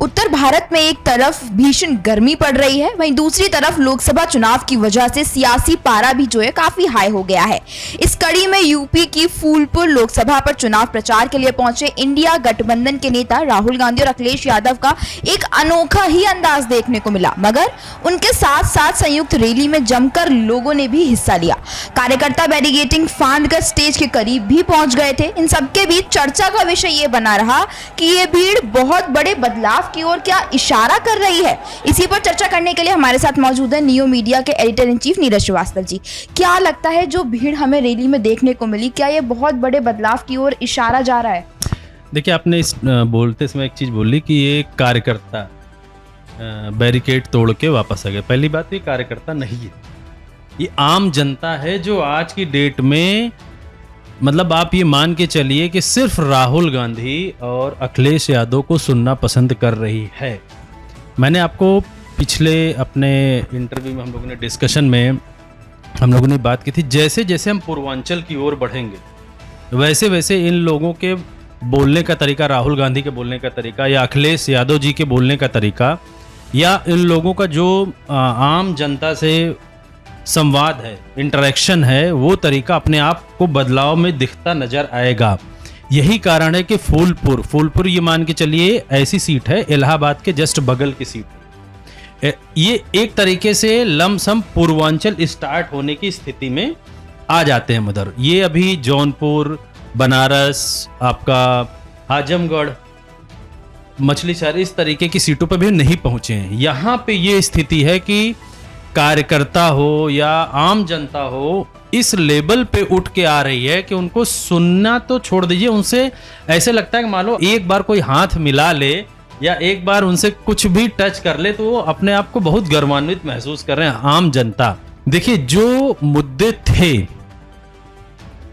उत्तर भारत में एक तरफ भीषण गर्मी पड़ रही है, वहीं दूसरी तरफ लोकसभा चुनाव की वजह से सियासी पारा भी जो है काफी हाई हो गया है। इस कड़ी में यूपी की फूलपुर लोकसभा पर चुनाव प्रचार के लिए पहुंचे इंडिया गठबंधन के नेता राहुल गांधी और अखिलेश यादव का एक अनोखा ही अंदाज देखने को मिला, मगर उनके साथ साथ संयुक्त रैली में जमकर लोगों ने भी हिस्सा लिया। कार्यकर्ता बैरिकेडिंग फांदकर स्टेज के करीब भी पहुंच गए थे। इन सबके बीच चर्चा का विषय ये बना रहा कि ये भीड़ बहुत बड़े बदलाव की ओर क्या इशारा कर रही है। इसी पर चर्चा करने के लिए हमारे साथ मौजूद है नियो मीडिया के editor in chief Neeraj Shrivastava ji. क्या लगता है जो भीड़ हमें रैली में देखने को मिली, क्या ये बहुत बड़े बदलाव की ओर इशारा जा रहा है? देखिए, आपने इस बोलते समय एक चीज़ बोली कि ये कार्यकर्ता बैरिकेड तोड़ के वापस आ गए। पहली बात, ये कार्यकर्ता नहीं है, ये आम जनता है जो आज की डेट में, मतलब आप ये मान के चलिए कि सिर्फ राहुल गांधी और अखिलेश यादव को सुनना पसंद कर रही है। मैंने आपको पिछले अपने इंटरव्यू में, हम लोगों ने डिस्कशन में हम लोगों ने बात की थी, जैसे जैसे हम पूर्वांचल की ओर बढ़ेंगे वैसे वैसे इन लोगों के बोलने का तरीका, राहुल गांधी के बोलने का तरीका या अखिलेश यादव जी के बोलने का तरीका या इन लोगों का जो आम जनता से संवाद है, इंटरेक्शन है, वो तरीका अपने आप को बदलाव में दिखता नजर आएगा। यही कारण है कि फूलपुर ये मान के चलिए ऐसी सीट है, इलाहाबाद के जस्ट बगल की सीट है। ये एक तरीके से लमसम पूर्वांचल स्टार्ट होने की स्थिति में आ जाते हैं उधर। ये अभी जौनपुर, बनारस, आपका आजमगढ़, मछली शहर, इस तरीके की सीटों पर भी नहीं पहुंचे हैं। यहाँ पे ये स्थिति है कि कार्यकर्ता हो या आम जनता हो, इस लेवल पे उठ के आ रही है कि उनको सुनना तो छोड़ दीजिए, उनसे ऐसे लगता है कि मान लो एक बार कोई हाथ मिला ले या एक बार उनसे कुछ भी टच कर ले तो वो अपने आप को बहुत गौरवान्वित महसूस कर रहे हैं आम जनता। देखिए, जो मुद्दे थे,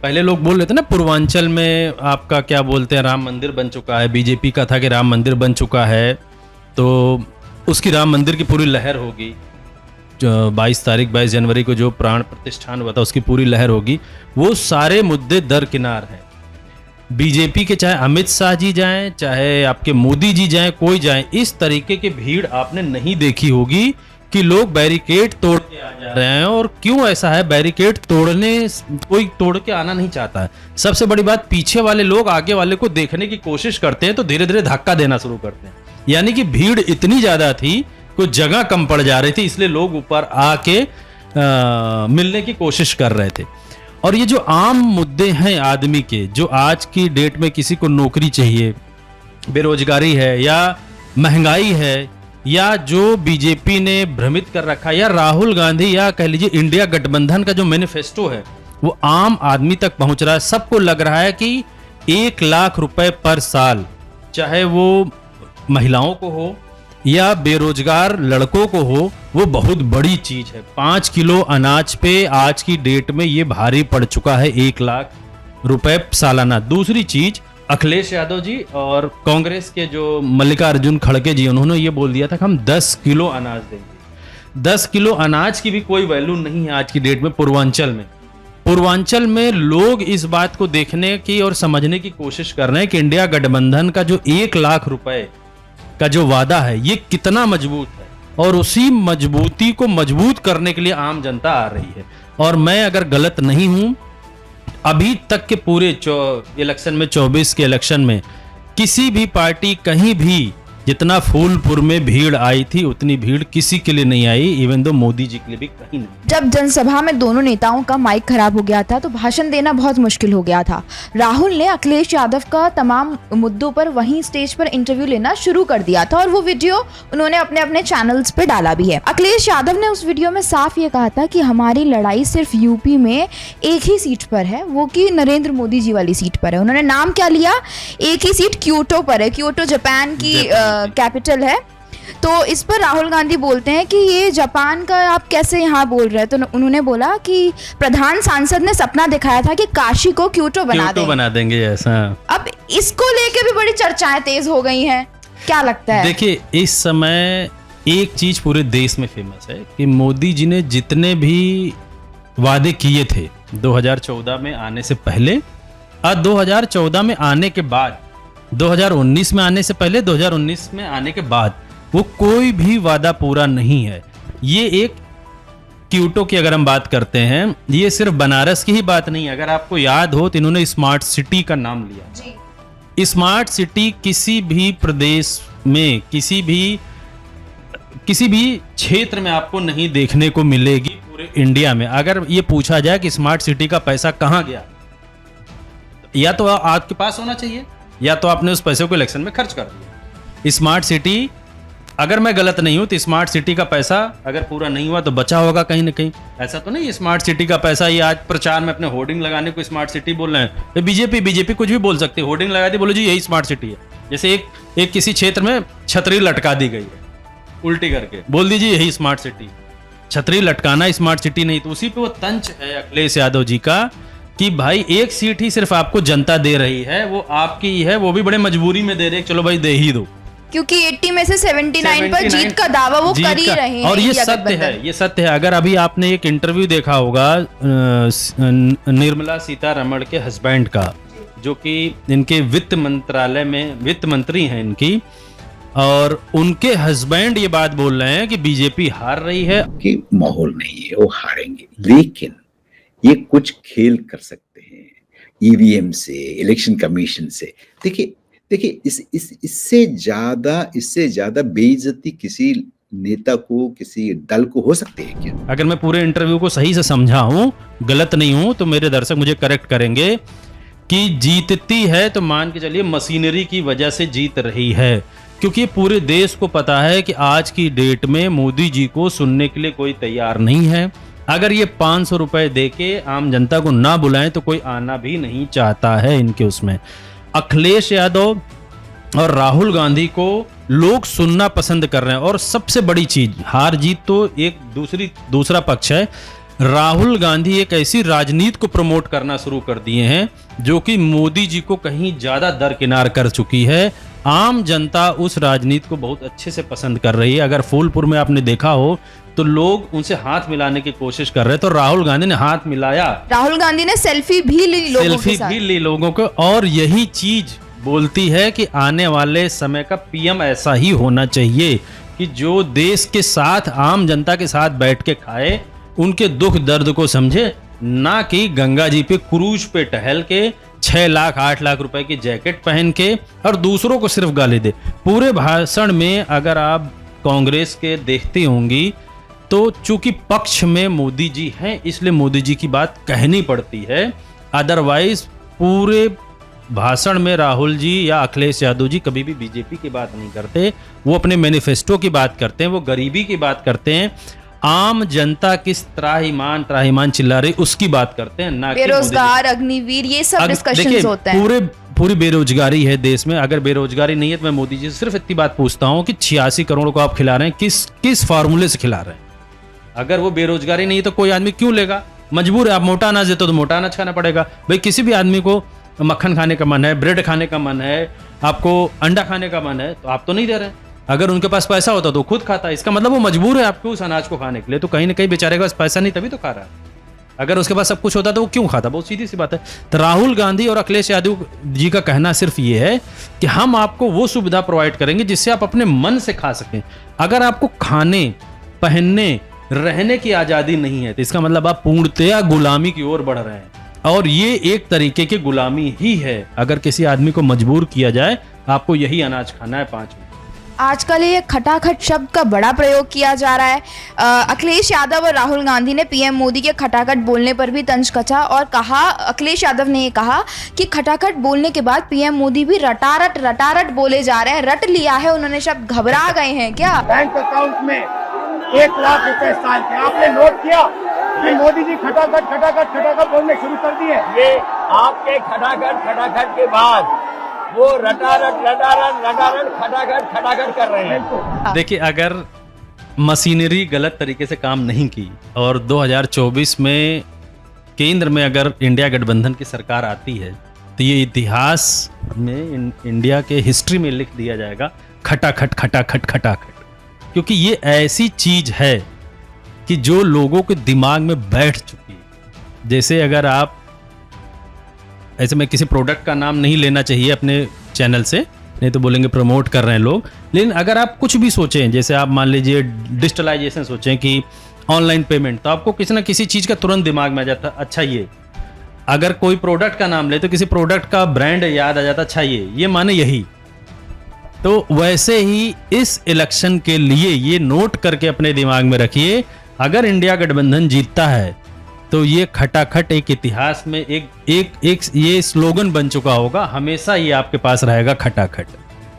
पहले लोग बोल रहे थे ना, पूर्वांचल में आपका क्या बोलते हैं, राम मंदिर बन चुका है, बीजेपी का था कि राम मंदिर बन चुका है तो उसकी राम मंदिर की पूरी लहर होगी। 22 जनवरी को जो प्राण प्रतिष्ठान हुआ था उसकी पूरी लहर होगी। वो सारे मुद्दे दरकिनार हैं। बीजेपी के चाहे अमित शाह जी जाएं, चाहे आपके मोदी जी जाएं, कोई जाएं, इस तरीके की भीड़ आपने नहीं देखी होगी कि लोग बैरिकेड तोड़ के आ जा रहे हैं। और क्यों ऐसा है, बैरिकेड तोड़ने कोई तोड़ के आना नहीं चाहता है। सबसे बड़ी बात, पीछे वाले लोग आगे वाले को देखने की कोशिश करते हैं तो धीरे धीरे धक्का देना शुरू करते हैं। यानी कि भीड़ इतनी ज्यादा थी, कुछ जगह कम पड़ जा रही थी, इसलिए लोग ऊपर आके मिलने की कोशिश कर रहे थे। और ये जो आम मुद्दे हैं आदमी के, जो आज की डेट में किसी को नौकरी चाहिए, बेरोजगारी है या महंगाई है, या जो बीजेपी ने भ्रमित कर रखा, या राहुल गांधी या कह लीजिए इंडिया गठबंधन का जो मैनिफेस्टो है वो आम आदमी तक पहुंच रहा है। सबको लग रहा है कि 1 लाख रुपए पर साल, चाहे वो महिलाओं को हो या बेरोजगार लड़कों को हो, वो बहुत बड़ी चीज है। 5 किलो अनाज पे आज की डेट में ये भारी पड़ चुका है, 1 लाख रुपए सालाना। दूसरी चीज, अखिलेश यादव जी और कांग्रेस के जो मल्लिकार्जुन खड़गे जी, उन्होंने ये बोल दिया था कि हम 10 किलो अनाज देंगे। 10 किलो अनाज की भी कोई वैल्यू नहीं है आज की डेट में पूर्वांचल में। पूर्वांचल में लोग इस बात को देखने की और समझने की कोशिश कर रहे हैं कि इंडिया गठबंधन का जो 1 लाख रुपए का जो वादा है ये कितना मजबूत है, और उसी मजबूती को मजबूत करने के लिए आम जनता आ रही है। और मैं अगर गलत नहीं हूं, अभी तक के पूरे इलेक्शन में, 24 के इलेक्शन में, किसी भी पार्टी कहीं भी जितना फूलपुर में भीड़ आई थी उतनी भीड़ किसी के लिए नहीं आई, इवन दो मोदी जी के लिए भी कहीं नहीं। जब जनसभा में दोनों नेताओं का माइक खराब हो गया था तो भाषण देना बहुत मुश्किल हो गया था। राहुल ने अखिलेश यादव का तमाम मुद्दों पर वहीं स्टेज पर इंटरव्यू लेना शुरू कर दिया था और वो वीडियो उन्होंने अपने अपने चैनल्स पे डाला भी है। अखिलेश यादव ने उस वीडियो में साफ ये कहा था कि हमारी लड़ाई सिर्फ यूपी में एक ही सीट पर है, वो कि नरेंद्र मोदी जी वाली सीट पर है। उन्होंने नाम क्या लिया, एक ही सीट क्योटो पर है। क्योटो जापान की कैपिटल है। तो इस पर राहुल गांधी बोलते हैं कि ये जापान का आप कैसे यहाँ बोल रहे हैं। तो उन्होंने बोला कि प्रधान सांसद ने सपना दिखाया था कि काशी को क्योटो बना देंगे ऐसा। अब इसको लेके भी बड़ी चर्चाएं तेज हो गई हैं, क्या लगता है? देखिए, इस समय एक चीज पूरे देश में फेमस है कि मोदी जी ने जितने भी वादे किए थे 2014 में आने से पहले और 2014 में आने के बाद, 2019 में आने से पहले, 2019 में आने के बाद वो कोई भी वादा पूरा नहीं है। ये एक क्यूटो की अगर हम बात करते हैं, ये सिर्फ बनारस की ही बात नहीं है। अगर आपको याद हो तो इन्होंने स्मार्ट सिटी का नाम लिया जी। स्मार्ट सिटी किसी भी प्रदेश में, किसी भी क्षेत्र में आपको नहीं देखने को मिलेगी पूरे इंडिया में। अगर ये पूछा जाए कि स्मार्ट सिटी का पैसा कहाँ गया, या तो आपके पास होना चाहिए या तो आपने उस पैसे को इलेक्शन में खर्च कर दिया। स्मार्ट सिटी, अगर मैं गलत नहीं हूं तो स्मार्ट सिटी का पैसा अगर पूरा नहीं हुआ तो बचा होगा कहीं ना कहीं। ऐसा तो नहीं स्मार्ट सिटी का पैसा ये आज प्रचार में अपने होर्डिंग लगाने को स्मार्ट सिटी बोल रहे हैं। बीजेपी कुछ भी बोल सकती है, होर्डिंग लगा दी, बोलो जी यही स्मार्ट सिटी है। जैसे एक किसी क्षेत्र में छतरी लटका दी गई है, उल्टी करके बोल दीजिए यही स्मार्ट सिटी। छतरी लटकाना स्मार्ट सिटी नहीं। तो उसी पे वो तंज है अखिलेश यादव जी का कि भाई एक सीट ही सिर्फ आपको जनता दे रही है, वो आपकी ही है, वो भी बड़े मजबूरी में दे रहे, चलो भाई दे ही दो, क्योंकि 80 में से 79 पर जीत का दावा वो कर ही रहे हैं। और ये सत्य है, ये सत्य है। अगर अभी आपने एक इंटरव्यू देखा होगा निर्मला सीतारमण के हस्बैंड का, जो कि इनके वित्त मंत्रालय में वित्त मंत्री हैं इनकी, और उनके हस्बैंड ये बात बोल रहे हैं कि बीजेपी हार रही है, कि माहौल नहीं है, वो हारेंगे। लेकिन ये कुछ खेल कर सकते हैं ईवीएम से, इलेक्शन कमीशन से। देखिए इससे ज्यादा बेइज्जती किसी नेता को, किसी दल को हो सकती है क्या? अगर मैं पूरे इंटरव्यू को सही से समझा हूं, गलत नहीं हूं, तो मेरे दर्शक मुझे करेक्ट करेंगे कि जीतती है तो मान के चलिए मशीनरी की वजह से जीत रही है, क्योंकि पूरे देश को पता है कि आज की डेट में मोदी जी को सुनने के लिए कोई तैयार नहीं है। अगर ये 500 रुपए दे के आम जनता को ना बुलाएं तो कोई आना भी नहीं चाहता है इनके उसमें। अखिलेश यादव और राहुल गांधी को लोग सुनना पसंद कर रहे हैं। और सबसे बड़ी चीज, हार जीत तो एक दूसरा पक्ष है, राहुल गांधी एक ऐसी राजनीति को प्रमोट करना शुरू कर दिए हैं जो कि मोदी जी को कहीं ज्यादा दरकिनार कर चुकी है। आम जनता उस राजनीति को बहुत अच्छे से पसंद कर रही है। अगर फूलपुर में आपने देखा हो तो लोग उनसे हाथ मिलाने की कोशिश कर रहे थे, तो राहुल गांधी ने हाथ मिलाया, राहुल गांधी ने सेल्फी भी ली लोगों को। और यही चीज बोलती है कि आने वाले समय का पीएम ऐसा ही होना चाहिए कि जो देश के साथ, आम जनता के साथ बैठ के खाए, उनके दुख दर्द को समझे, ना कि गंगा जी पे क्रूज पे टहल के 6 लाख 8 लाख रुपए की जैकेट पहन के और दूसरों को सिर्फ गाली दे। पूरे भाषण में अगर आप कांग्रेस के देखती होंगी तो चूंकि पक्ष में मोदी जी हैं इसलिए मोदी जी की बात कहनी पड़ती है, अदरवाइज पूरे भाषण में राहुल जी या अखिलेश यादव जी कभी भी बीजेपी की बात नहीं करते। वो अपने मैनिफेस्टो की बात करते हैं, वो गरीबी की बात करते हैं, आम जनता किस त्राहिमाम चिल्ला रही उसकी बात करते हैं, ना बेरोजगार, अग्निवीर, ये सब डिस्कशंस होते हैं। पूरी बेरोजगारी है देश में। अगर बेरोजगारी नहीं है तो मैं मोदी जी से सिर्फ इतनी बात पूछता हूं कि 86 करोड़ को आप खिला रहे हैं, किस फार्मूले से खिला रहे हैं? अगर वो बेरोजगारी नहीं है तो कोई आदमी क्यों लेगा? मजबूर है, आप मोटा अनाज देते हो तो मोटा अनाज खाना पड़ेगा। भाई किसी भी आदमी को मक्खन खाने का मन है, ब्रेड खाने का मन है, आपको अंडा खाने का मन है, तो आप तो नहीं दे रहे। अगर उनके पास पैसा होता तो खुद खाता। इसका मतलब वो मजबूर है आपको उस अनाज को खाने के लिए। तो कहीं ना कहीं बेचारे के पास पैसा नहीं तभी तो खा रहा है। अगर उसके पास सब कुछ होता तो वो क्यों खाता? बहुत सीधी सी बात है। तो राहुल गांधी और अखिलेश यादव जी का कहना सिर्फ ये है कि हम आपको वो सुविधा प्रोवाइड करेंगे जिससे आप अपने मन से खा सकें। अगर आपको खाने, पहनने, रहने की आजादी नहीं है तो इसका मतलब आप पूर्णतया गुलामी की ओर बढ़ रहे हैं, और ये एक तरीके की गुलामी ही है। अगर किसी आदमी को मजबूर किया जाए आपको यही अनाज खाना है 5 मिनट। आजकल ये खटाखट शब्द का बड़ा प्रयोग किया जा रहा है। अखिलेश यादव और राहुल गांधी ने पीएम मोदी के खटाखट बोलने पर भी तंज कसा और कहा, अखिलेश यादव ने ये कहा कि खटाखट बोलने के बाद पीएम मोदी भी रटारट बोले जा रहे हैं। रट लिया है उन्होंने शब्द, घबरा गए हैं क्या? बैंक अकाउंट में 1 लाख रुपए साल के आपने नोट किया कि मोदी जी खटाखट बोलने शुरू कर दिए। ये आपके खटाखट के बाद वो रटारट खटाखट कर रहे हैं। देखिए, अगर मशीनरी गलत तरीके से काम नहीं की और 2024 में केंद्र में अगर इंडिया गठबंधन की सरकार आती है तो ये इतिहास में, इंडिया के हिस्ट्री में लिख दिया जाएगा खटाखट, क्योंकि ये ऐसी चीज है कि जो लोगों के दिमाग में बैठ चुकी है। जैसे अगर आप ऐसे में किसी प्रोडक्ट का नाम नहीं लेना चाहिए अपने चैनल से, नहीं तो बोलेंगे प्रमोट कर रहे हैं लोग। लेकिन अगर आप कुछ भी सोचें, जैसे आप मान लीजिए डिजिटलाइजेशन सोचें कि ऑनलाइन पेमेंट, तो आपको किसी ना किसी चीज़ का तुरंत दिमाग में आ जाता, अच्छा ये। अगर कोई प्रोडक्ट का नाम ले तो किसी प्रोडक्ट का ब्रांड याद आ जाता, अच्छा ये माने यही। तो वैसे ही इस इलेक्शन के लिए ये नोट करके अपने दिमाग में रखिए, अगर इंडिया गठबंधन जीतता है तो ये खटाखट एक इतिहास में एक ये स्लोगन बन चुका होगा, हमेशा ये आपके पास रहेगा खटाखट।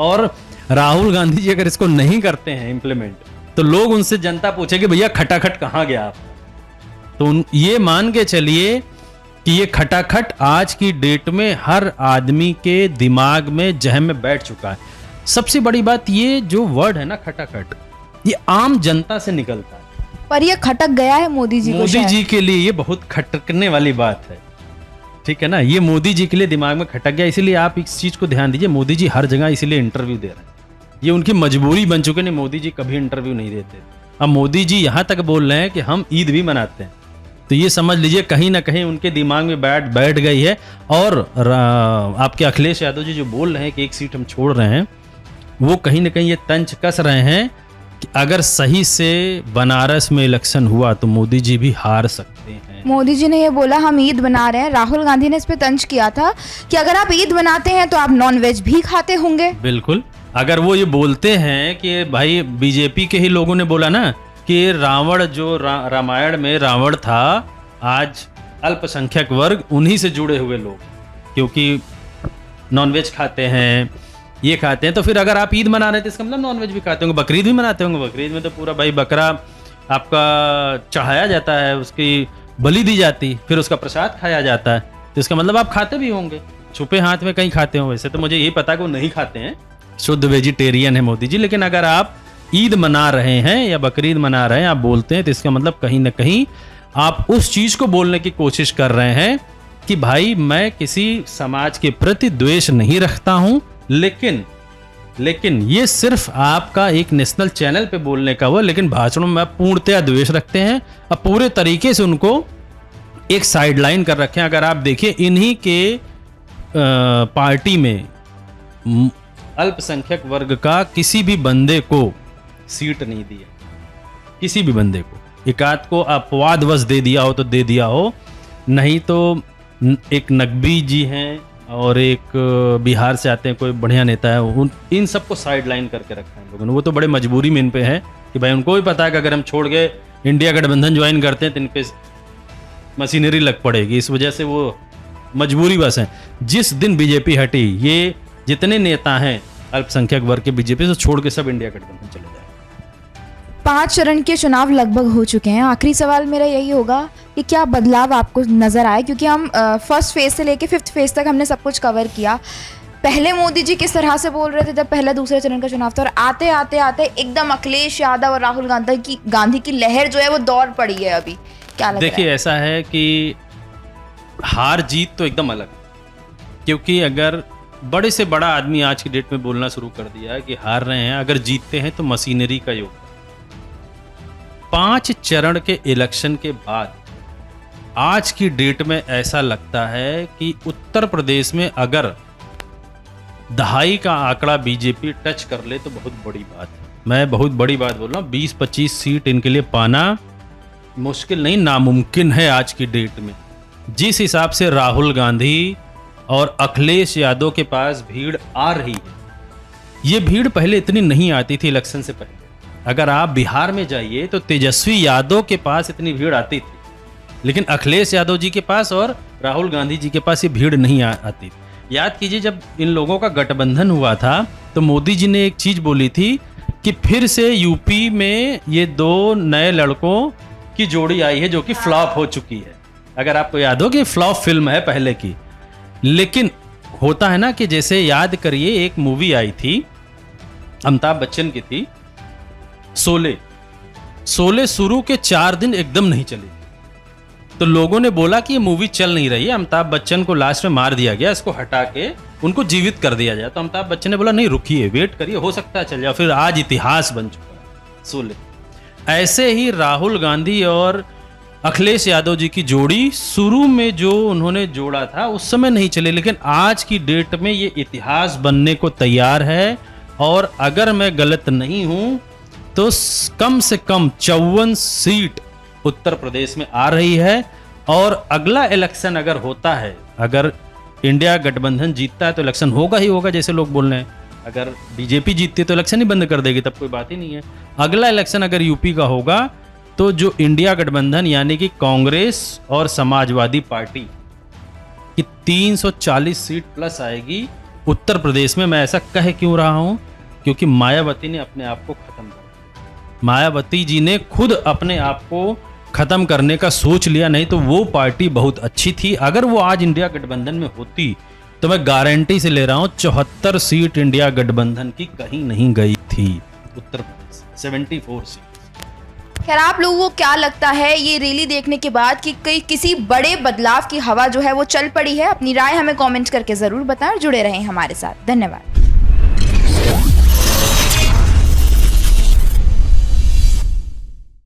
और राहुल गांधी जी अगर इसको नहीं करते हैं इम्प्लीमेंट, तो लोग उनसे, जनता पूछेगी भैया खटाखट कहाँ गया आप। तो ये मान के चलिए कि ये खटाखट आज की डेट में हर आदमी के दिमाग में, जहन में बैठ चुका है। सबसे बड़ी बात, ये जो वर्ड है ना खटाखट, ये आम जनता से निकलता है, पर ये खटक गया है मोदी जी को। मोदी जी के लिए ये बहुत खटकने वाली बात है, ठीक है ना। ये मोदी जी के लिए दिमाग में खटक गया, इसीलिए आप इस चीज को ध्यान दीजिए। मोदी जी हर जगह इसीलिए इंटरव्यू दे रहे हैं, ये उनकी मजबूरी बन चुके। नहीं, मोदी जी कभी इंटरव्यू नहीं देते। अब मोदी जी यहाँ तक बोल रहे हैं कि हम ईद भी मनाते हैं, तो ये समझ लीजिए कहीं ना कहीं उनके दिमाग में बैठ गई है। और आपके अखिलेश यादव जी जो बोल रहे हैं कि एक सीट हम छोड़ रहे हैं, वो कहीं ना कहीं ये तंज कस रहे हैं कि अगर सही से बनारस में इलेक्शन हुआ तो मोदी जी भी हार सकते हैं। मोदी जी ने ये बोला हम ईद बना रहे हैं। राहुल गांधी ने इस पे तंज किया था कि अगर आप ईद बनाते हैं तो आप नॉन वेज भी खाते होंगे। बिल्कुल, अगर वो ये बोलते हैं कि भाई बीजेपी के ही लोगों ने बोला ना कि रावण जो रामायण में रावण था, आज अल्पसंख्यक वर्ग उन्हीं से जुड़े हुए लोग, क्योंकि नॉनवेज खाते हैं, ये खाते हैं। तो फिर अगर आप ईद मना रहे थे, इसका मतलब नॉनवेज भी खाते होंगे, बकरीद भी मनाते होंगे। बकरीद में तो पूरा भाई बकरा आपका चढ़ाया जाता है, उसकी बलि दी जाती, फिर उसका प्रसाद खाया जाता है, तो इसका मतलब आप खाते भी होंगे, छुपे हाथ में कहीं खाते हो। वैसे तो मुझे यही पता कि वो नहीं खाते हैं, शुद्ध वेजिटेरियन है मोदी जी। लेकिन अगर आप ईद मना रहे हैं या बकरीद मना रहे हैं, आप बोलते हैं, तो इसका मतलब कहीं ना कहीं आप उस चीज को बोलने की कोशिश कर रहे हैं कि भाई मैं किसी समाज के प्रति द्वेष नहीं रखता हूं, लेकिन ये सिर्फ आपका एक नेशनल चैनल पे बोलने का हुआ, लेकिन भाषणों में आप पूर्णतया द्वेष रखते हैं। अब पूरे तरीके से उनको एक साइडलाइन कर रखे हैं। अगर आप देखिए, इन्हीं के पार्टी में अल्पसंख्यक वर्ग का किसी भी बंदे को सीट नहीं दी है, किसी भी बंदे को। एकाध को अपवादवश दे दिया हो तो दे दिया हो, नहीं तो एक नकवी जी हैं और एक बिहार से आते हैं कोई बढ़िया नेता है, इन सबको साइड लाइन करके रखा है लोगों ने। वो तो बड़े मजबूरी में इन पे है कि भाई उनको भी पता है कि अगर हम छोड़ के इंडिया गठबंधन ज्वाइन करते हैं तो इन पे मशीनरी लग पड़ेगी, इस वजह से वो मजबूरी बस है। जिस दिन बीजेपी हटी, ये जितने नेता हैं अल्पसंख्यक वर्ग के बीजेपी से छोड़ के सब इंडिया गठबंधन चले जाए। 5 चरण के चुनाव लगभग हो चुके हैं। आखिरी सवाल मेरा यही होगा कि क्या बदलाव आपको नजर आए, क्योंकि हम फर्स्ट फेज से लेके 5th फेज तक हमने सब कुछ कवर किया। पहले मोदी जी किस तरह से बोल रहे थे जब पहले दूसरे चरण का चुनाव था, और आते आते आते एकदम अखिलेश यादव और राहुल गांधी की लहर जो है वो दौड़ पड़ी है। अभी क्या लग रहा है? देखिए, ऐसा है कि हार जीत तो एकदम अलग, क्योंकि अगर बड़े से बड़ा आदमी आज की डेट में बोलना शुरू कर दिया है कि हार रहे हैं, अगर जीतते हैं तो मशीनरी का योग। 5 चरण के इलेक्शन के बाद आज की डेट में ऐसा लगता है कि उत्तर प्रदेश में अगर 2.5 का आंकड़ा बीजेपी टच कर ले तो बहुत बड़ी बात है। मैं बहुत बड़ी बात बोल रहा हूँ, 20-25 सीट इनके लिए पाना मुश्किल नहीं, नामुमकिन है आज की डेट में। जिस हिसाब से राहुल गांधी और अखिलेश यादव के पास भीड़ आ रही है, ये भीड़ पहले इतनी नहीं आती थी इलेक्शन से पहले। अगर आप बिहार में जाइए तो तेजस्वी यादव के पास इतनी भीड़ आती थी, लेकिन अखिलेश यादव जी के पास और राहुल गांधी जी के पास ये भीड़ नहीं आती थी। याद कीजिए, जब इन लोगों का गठबंधन हुआ था तो मोदी जी ने एक चीज बोली थी कि फिर से यूपी में ये 2 नए लड़कों की जोड़ी आई है जो कि फ्लॉप हो चुकी है। अगर आपको याद हो कि फ्लॉप फिल्म है पहले की, लेकिन होता है ना कि जैसे याद करिए, एक मूवी आई थी अमिताभ बच्चन की थी, शोले शुरू के 4 दिन एकदम नहीं चली, तो लोगों ने बोला कि ये मूवी चल नहीं रही है, अमिताभ बच्चन को लास्ट में मार दिया गया, इसको हटा के उनको जीवित कर दिया जाए। तो अमिताभ बच्चन ने बोला नहीं, रुकिए, वेट करिए, हो सकता है चल जाए। फिर आज इतिहास बन चुका है शोले। ऐसे ही राहुल गांधी और अखिलेश यादव जी की जोड़ी शुरू में जो उन्होंने जोड़ा था उस समय नहीं चले, लेकिन आज की डेट में ये इतिहास बनने को तैयार है। और अगर मैं गलत नहीं हूं तो कम से कम 54 सीट उत्तर प्रदेश में आ रही है। और अगला इलेक्शन अगर होता है, अगर इंडिया गठबंधन जीतता है तो इलेक्शन होगा ही होगा, जैसे लोग बोल रहे हैं। अगर बीजेपी जीतती है तो इलेक्शन ही बंद कर देगी, तब कोई बात ही नहीं है। अगला इलेक्शन अगर यूपी का होगा तो जो इंडिया गठबंधन यानी कि कांग्रेस और समाजवादी पार्टी की 340 सीट प्लस आएगी उत्तर प्रदेश में। मैं ऐसा कह क्यों रहा हूं? क्योंकि मायावती ने अपने आप को खत्म कर दिया। मायावती जी ने खुद अपने आप को खत्म करने का सोच लिया, नहीं तो वो पार्टी बहुत अच्छी थी। अगर वो आज इंडिया गठबंधन में होती तो मैं गारंटी से ले रहा हूं 74 सीट इंडिया गठबंधन की कहीं नहीं गई थी उत्तर प्रदेश, 74 सीट। खैर, आप लोगों को क्या लगता है ये रैली देखने के बाद कि किसी बड़े बदलाव की हवा जो है वो चल पड़ी है? अपनी राय हमें कमेंट करके जरूर बताएं और जुड़े रहें हमारे साथ। धन्यवाद।